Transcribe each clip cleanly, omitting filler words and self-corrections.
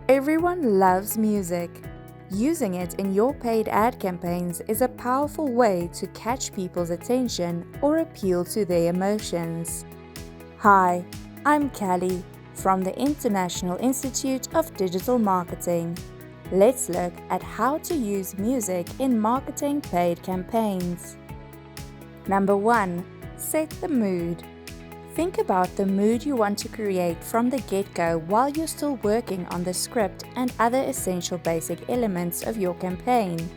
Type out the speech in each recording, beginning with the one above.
Everyone loves music. Using it in your paid ad campaigns is a powerful way to catch people's attention or appeal to their emotions. Hi, I'm Callie from the International Institute of Digital Marketing. Let's look at how to use music in marketing paid campaigns. Number 1. Set the mood. Think about the mood you want to create from the get-go while you're still working on the script and other essential basic elements of your campaign.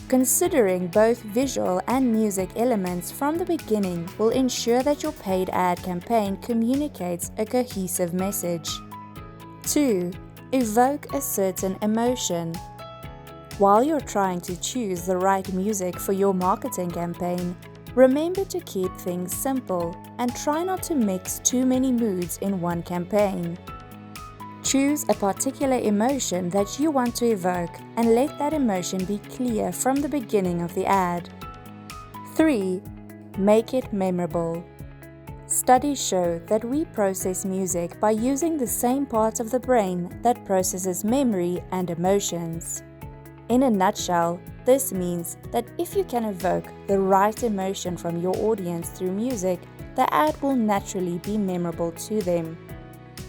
Considering both visual and music elements from the beginning will ensure that your paid ad campaign communicates a cohesive message. 2. Evoke a certain emotion. While you're trying to choose the right music for your marketing campaign, remember to keep things simple and try not to mix too many moods in one campaign. Choose a particular emotion that you want to evoke and let that emotion be clear from the beginning of the ad. 3. Make it memorable. Studies show that we process music by using the same parts of the brain that processes memory and emotions. In a nutshell, this means that if you can evoke the right emotion from your audience through music, the ad will naturally be memorable to them.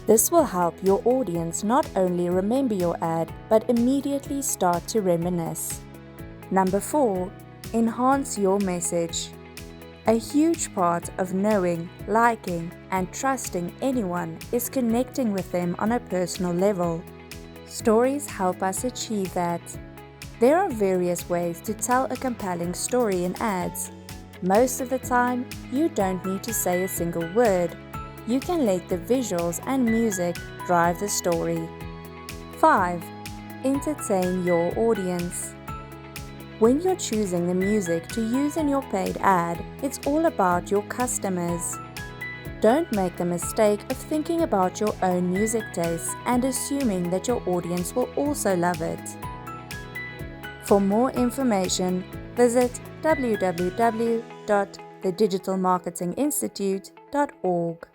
This will help your audience not only remember your ad, but immediately start to reminisce. Number 4. Enhance your message. A huge part of knowing, liking, and trusting anyone is connecting with them on a personal level. Stories help us achieve that. There are various ways to tell a compelling story in ads. Most of the time, you don't need to say a single word. You can let the visuals and music drive the story. 5. Entertain your audience. When you're choosing the music to use in your paid ad, it's all about your customers. Don't make the mistake of thinking about your own music tastes and assuming that your audience will also love it. For more information, visit www.thedigitalmarketinginstitute.org.